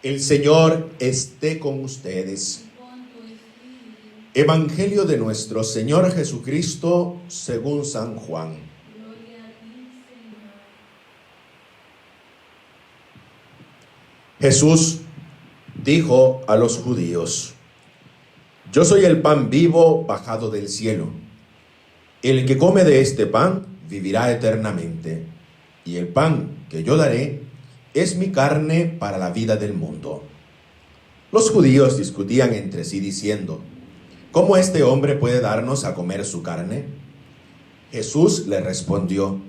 El Señor esté con ustedes. Evangelio de nuestro Señor Jesucristo según San Juan. Jesús dijo a los judíos: Yo soy el pan vivo bajado del cielo. El que come de este pan vivirá eternamente, y el pan que yo daré es mi carne para la vida del mundo. Los judíos discutían entre sí diciendo: ¿Cómo este hombre puede darnos a comer su carne? Jesús les respondió: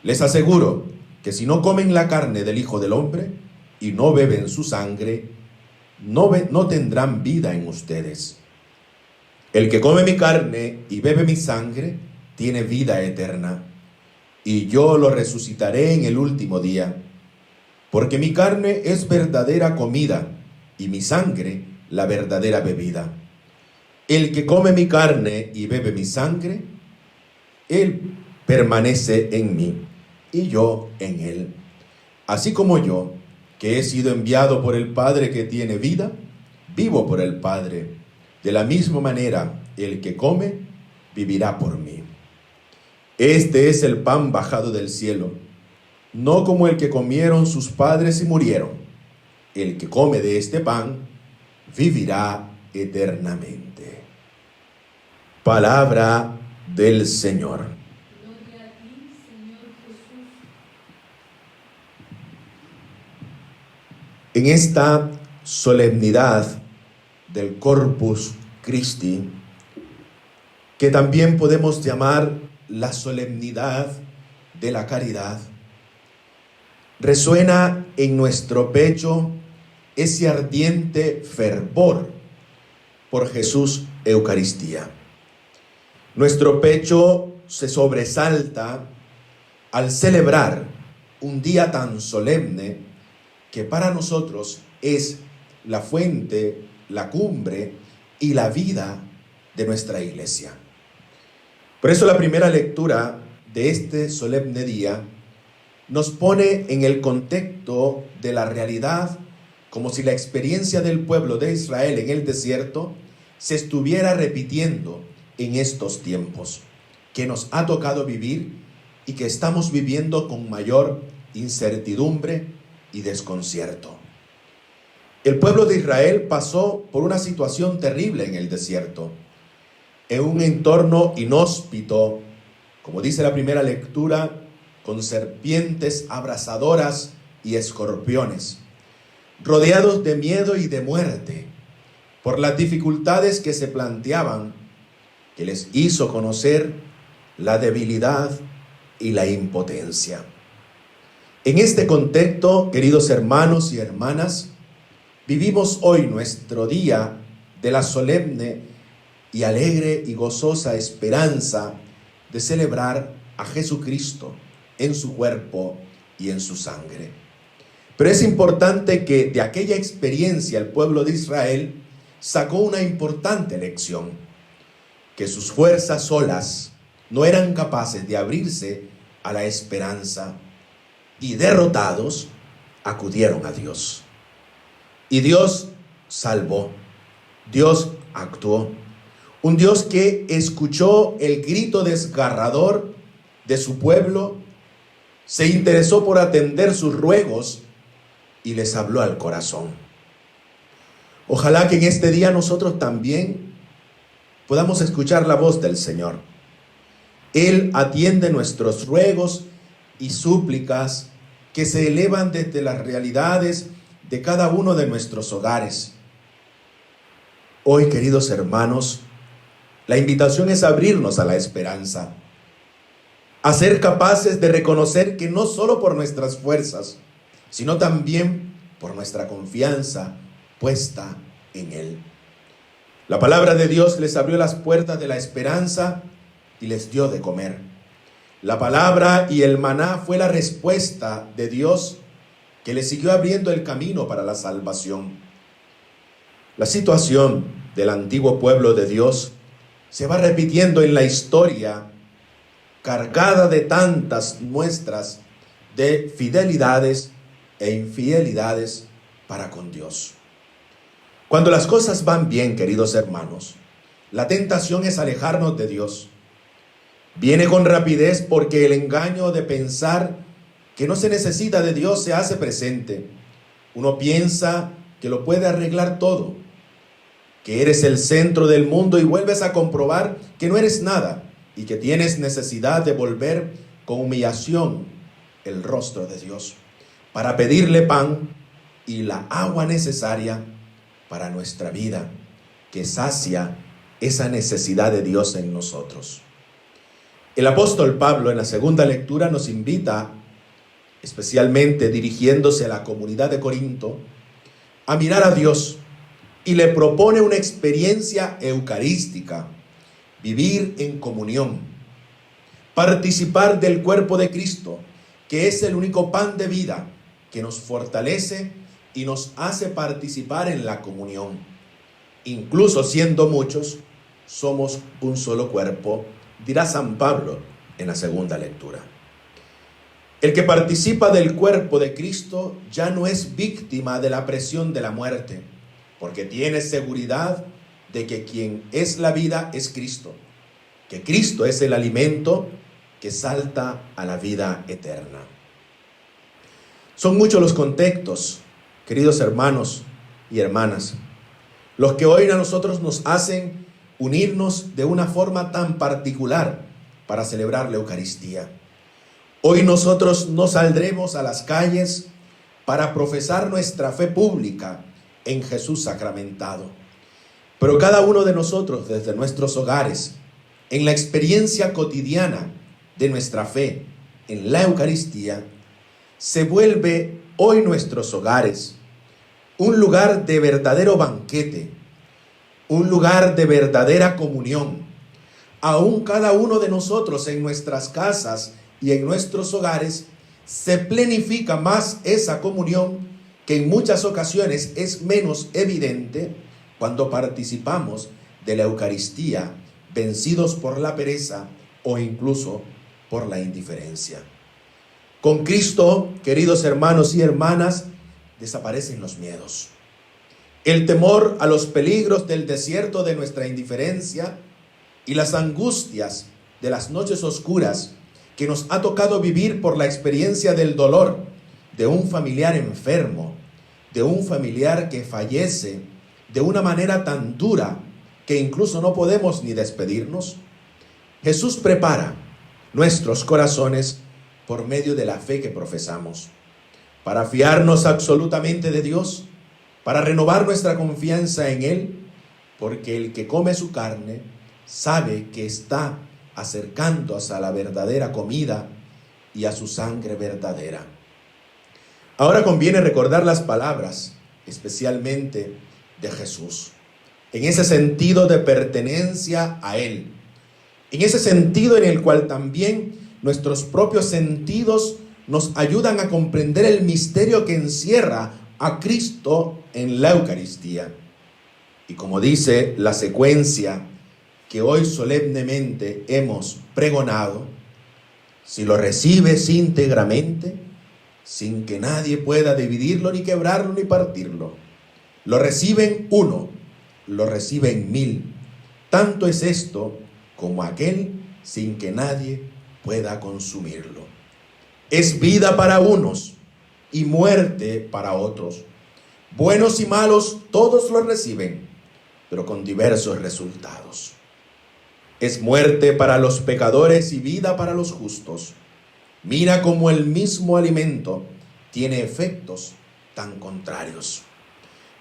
Les aseguro que si no comen la carne del Hijo del Hombre y no beben su sangre, no tendrán vida en ustedes. El que come mi carne y bebe mi sangre tiene vida eterna, y yo lo resucitaré en el último día, porque mi carne es verdadera comida y mi sangre la verdadera bebida. El que come mi carne y bebe mi sangre, él permanece en mí y yo en él. Así como yo, que he sido enviado por el Padre que tiene vida, vivo por el Padre. De la misma manera, el que come, vivirá por mí. Este es el pan bajado del cielo, no como el que comieron sus padres y murieron. El que come de este pan, vivirá eternamente. Palabra del Señor. Gloria a ti, Señor Jesús. En esta solemnidad del Corpus Christi, que también podemos llamar la solemnidad de la caridad, resuena en nuestro pecho ese ardiente fervor por Jesús Eucaristía. Nuestro pecho se sobresalta al celebrar un día tan solemne que para nosotros es la fuente, la cumbre y la vida de nuestra iglesia. Por eso la primera lectura de este solemne día nos pone en el contexto de la realidad, como si la experiencia del pueblo de Israel en el desierto se estuviera repitiendo en estos tiempos que nos ha tocado vivir y que estamos viviendo con mayor incertidumbre y desconcierto. El pueblo de Israel pasó por una situación terrible en el desierto, en un entorno inhóspito, como dice la primera lectura, con serpientes abrasadoras y escorpiones, rodeados de miedo y de muerte, por las dificultades que se planteaban, que les hizo conocer la debilidad y la impotencia. En este contexto, queridos hermanos y hermanas, vivimos hoy nuestro día de la solemne y alegre y gozosa esperanza de celebrar a Jesucristo en su cuerpo y en su sangre. Pero es importante que de aquella experiencia el pueblo de Israel sacó una importante lección, que sus fuerzas solas no eran capaces de abrirse a la esperanza, y derrotados acudieron a Dios. Y Dios salvó, Dios actuó. Un Dios que escuchó el grito desgarrador de su pueblo, se interesó por atender sus ruegos y les habló al corazón. Ojalá que en este día nosotros también podamos escuchar la voz del Señor. Él atiende nuestros ruegos y súplicas que se elevan desde las realidades de cada uno de nuestros hogares. Hoy, queridos hermanos, la invitación es abrirnos a la esperanza, a ser capaces de reconocer que no solo por nuestras fuerzas, sino también por nuestra confianza puesta en Él. La palabra de Dios les abrió las puertas de la esperanza y les dio de comer. La palabra y el maná fue la respuesta de Dios que les siguió abriendo el camino para la salvación. La situación del antiguo pueblo de Dios se va repitiendo en la historia, cargada de tantas muestras de fidelidades e infidelidades para con Dios. Cuando las cosas van bien, queridos hermanos, la tentación es alejarnos de Dios. Viene con rapidez porque el engaño de pensar que no se necesita de Dios se hace presente. Uno piensa que lo puede arreglar todo, que eres el centro del mundo, y vuelves a comprobar que no eres nada y que tienes necesidad de volver con humillación el rostro de Dios para pedirle pan y la agua necesaria para nuestra vida, que sacia esa necesidad de Dios en nosotros. El apóstol Pablo en la segunda lectura nos invita, especialmente dirigiéndose a la comunidad de Corinto, a mirar a Dios, y le propone una experiencia eucarística: vivir en comunión, participar del cuerpo de Cristo, que es el único pan de vida que nos fortalece y nos hace participar en la comunión. Incluso siendo muchos, somos un solo cuerpo, dirá San Pablo en la segunda lectura. El que participa del cuerpo de Cristo ya no es víctima de la presión de la muerte, porque tiene seguridad de que quien es la vida es Cristo, que Cristo es el alimento que salta a la vida eterna. Son muchos los contextos, queridos hermanos y hermanas, los que hoy a nosotros nos hacen unirnos de una forma tan particular para celebrar la Eucaristía. Hoy nosotros no saldremos a las calles para profesar nuestra fe pública en Jesús sacramentado, pero cada uno de nosotros, desde nuestros hogares, en la experiencia cotidiana de nuestra fe en la Eucaristía, se vuelve hoy nuestros hogares un lugar de verdadero banquete, un lugar de verdadera comunión. Aún cada uno de nosotros en nuestras casas y en nuestros hogares se plenifica más esa comunión, que en muchas ocasiones es menos evidente cuando participamos de la Eucaristía vencidos por la pereza o incluso por la indiferencia. Con Cristo, queridos hermanos y hermanas, desaparecen los miedos. El temor a los peligros del desierto de nuestra indiferencia y las angustias de las noches oscuras que nos ha tocado vivir por la experiencia del dolor de un familiar enfermo, de un familiar que fallece de una manera tan dura que incluso no podemos ni despedirnos. Jesús prepara nuestros corazones por medio de la fe que profesamos, para fiarnos absolutamente de Dios, para renovar nuestra confianza en Él, porque el que come su carne sabe que está acercándose a la verdadera comida y a su sangre verdadera. Ahora conviene recordar las palabras, especialmente de Jesús, en ese sentido de pertenencia a Él, en ese sentido en el cual también nuestros propios sentidos nos ayudan a comprender el misterio que encierra a Cristo en la Eucaristía. Y como dice la secuencia que hoy solemnemente hemos pregonado, si lo recibes íntegramente, sin que nadie pueda dividirlo, ni quebrarlo, ni partirlo, lo reciben uno, lo reciben mil. Tanto es esto como aquel sin que nadie pueda consumirlo. Es vida para unos y muerte para otros. Buenos y malos todos lo reciben, pero con diversos resultados. Es muerte para los pecadores y vida para los justos. Mira cómo el mismo alimento tiene efectos tan contrarios.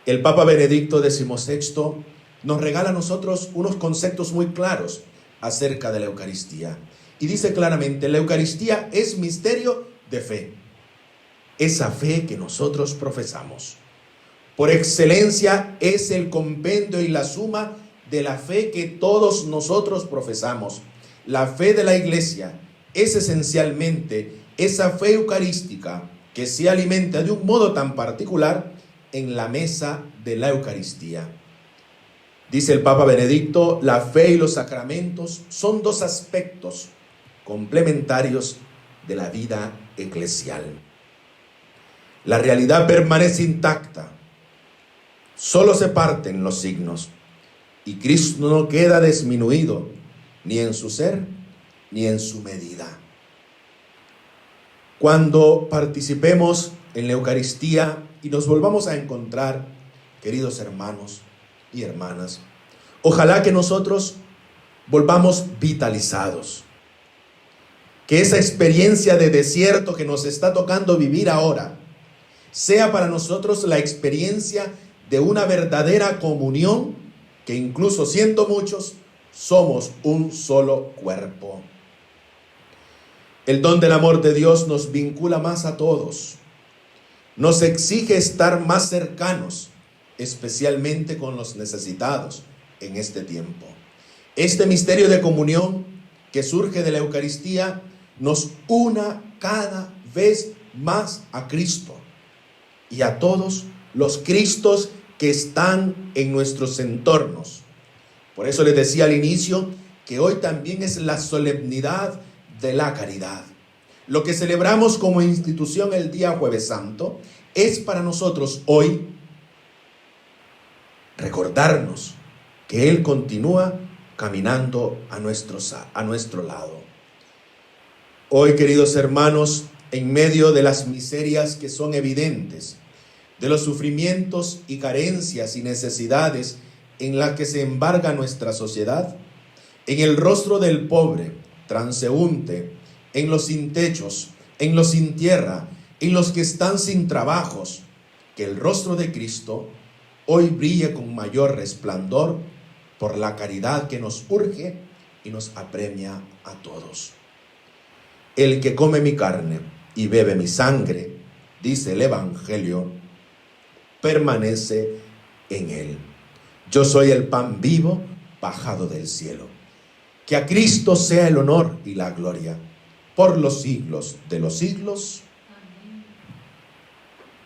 El Papa Benedicto XVI nos regala a nosotros unos conceptos muy claros acerca de la Eucaristía. Y dice claramente: la Eucaristía es misterio de fe. Esa fe que nosotros profesamos. Por excelencia es el compendio y la suma de la fe que todos nosotros profesamos. La fe de la Iglesia es esencialmente esa fe eucarística que se alimenta de un modo tan particular en la mesa de la Eucaristía. Dice el Papa Benedicto: la fe y los sacramentos son dos aspectos complementarios de la vida eclesial. La realidad permanece intacta, solo se parten los signos y Cristo no queda disminuido ni en su ser ni en su medida. Cuando participemos en la Eucaristía y nos volvamos a encontrar, queridos hermanos y hermanas, ojalá que nosotros volvamos vitalizados. Que esa experiencia de desierto que nos está tocando vivir ahora sea para nosotros la experiencia de una verdadera comunión, que incluso siendo muchos, somos un solo cuerpo. El don del amor de Dios nos vincula más a todos. Nos exige estar más cercanos, especialmente con los necesitados en este tiempo. Este misterio de comunión que surge de la Eucaristía nos una cada vez más a Cristo y a todos los Cristos que están en nuestros entornos. Por eso les decía al inicio que hoy también es la solemnidad de la caridad. Lo que celebramos como institución el día Jueves Santo es para nosotros hoy recordarnos que Él continúa caminando a nuestro lado. Hoy, queridos hermanos, en medio de las miserias que son evidentes, de los sufrimientos y carencias y necesidades en las que se embarga nuestra sociedad, en el rostro del pobre, transeúnte, en los sin techos, en los sin tierra, en los que están sin trabajos, que el rostro de Cristo hoy brille con mayor resplandor por la caridad que nos urge y nos apremia a todos. El que come mi carne y bebe mi sangre, dice el Evangelio, permanece en él. Yo soy el pan vivo bajado del cielo. Que a Cristo sea el honor y la gloria por los siglos de los siglos.